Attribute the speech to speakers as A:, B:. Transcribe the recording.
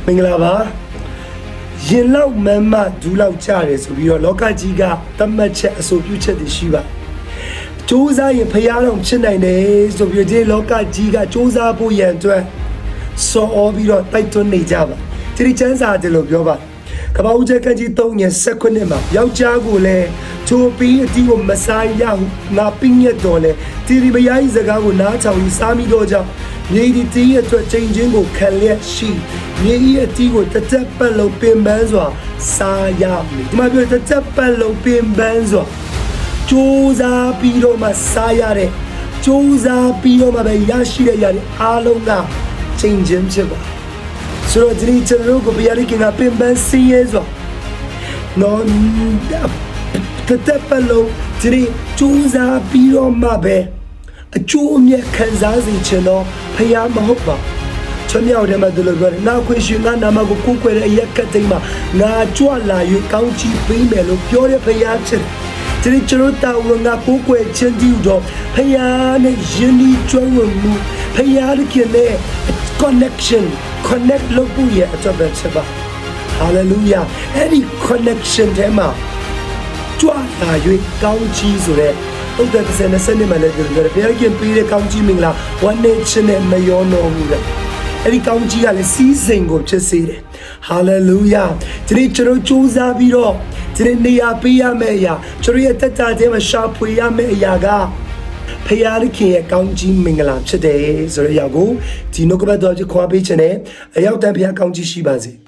A: မင်္ဂလာပါရင်လောက်မမ်းမဒူးလောက်ကြတယ်ဆိုပြီးတော့လောကကြီးကတတ်မှတ်ချက်အဆိုပြုချက်တွေရှိပါစူးစမ်းရင်ဖရားတော်ဖြစ်နိုင်တယ်ဆိုပြီးဒီလောကကြီးကစူးစမ်းဖို့ရန်အတွက်စော်ပြီးတော့တိုက်တွန်းနေကြပါဒီချမ်းစာတယ်လို့ပြောပါကပ္ပဦးချက်ကကြီး3ရက်19မှာယောက်ျားကိုလည်းချိုးပြီးအတီးကိုမဆိုင်ရဘူးငါပြင်းရတော့လေဒီမယားကြီးစကားကိုနားထောင်ပြီးစားမိတော့ကြောင့်မြေဒီတီးရဲ့အတွက်ချိန်ချင်းကိုခံလျက်ရှိမြေကြီးအတီးကိုတစ်သက်ပတ်လုံးပင်ပန်းစွာစားရမယ်ဒီမှာပြောတစ်သက်ပတ်လုံးပင်ပန်းစွာစူးစမ်းပြီးတော့မှစားရတဲ့စူးစမ်းပြီးတော့မှပဲရရှိတဲ့ရတဲ့အားလုံးကချိန်ချင်းဖြစ်ပါဆိုတော့ဒီကျွန်တော်တို့ကိုပြရတဲ့ကပင်ပန်းစင်းရဲစွာနော်တစ်သက်ပတ်လုံးဒီစူးစမ်းပြီးတော့မှပဲအကျိုးအမြတ်ခံစားစေချင်တော့ဖျားမဟုတ်ပါချမြောက်တယ်မှာဒီလိုပြောတယ်နောက်ခွင့်ရှင်ကနာမကိုကိုးကွယ်တဲ့အရက်ကတိမ်မှာငါကြွလာ၍ကောင်းချီးပေးမယ်လို့ပြောတဲ့ဖျားချစ်ဒီကျွန်တော်တာဝန်ကကိုးကွယ်ခြင်းတည်တော့ဖျားနဲ့ယဉ်ဤကျွမ်းဝင်မှုဖျားရဲ့နဲ့ connection connect လုပ်ဖို့ရအတော့ပဲချက်ပါ hallelujah အဲ့ဒီ connection ထဲမှာကြွလာ၍ကောင်းချီးဆိုတဲ့ဟုတ်တယ်စနေစနေမှာလည်းဒီလိုပဲဘယ်ကင်ပေးတဲ့ကောင်းကြီးမင်္ဂလာဝမ်းနေခြင်းနဲ့မယောနော်ဘူးလေအဲ့ဒီကောင်းကြီးကလည်းစီးစိမ်ကိုဖြစ်စေတယ်ဟာလေလုယာဒီကျွန်တော်ကြိုးစားပြီးတော့ဒီနေရာပေးရမယ့်အရာကျွန်တော်ရဲ့တက်တာတဲ့မှာရှာဖွေရမယ့်အရာကဖခင်ရဲ့ကောင်းကြီးမင်္ဂလာဖြစ်တယ်ဆိုတဲ့အရာကိုဒီနှုတ်ကပတ်တော်ကြီးခွာပေးခြင်းနဲ့အရောက်တန်ဖခင်ကောင်းကြီးရှိပါစေ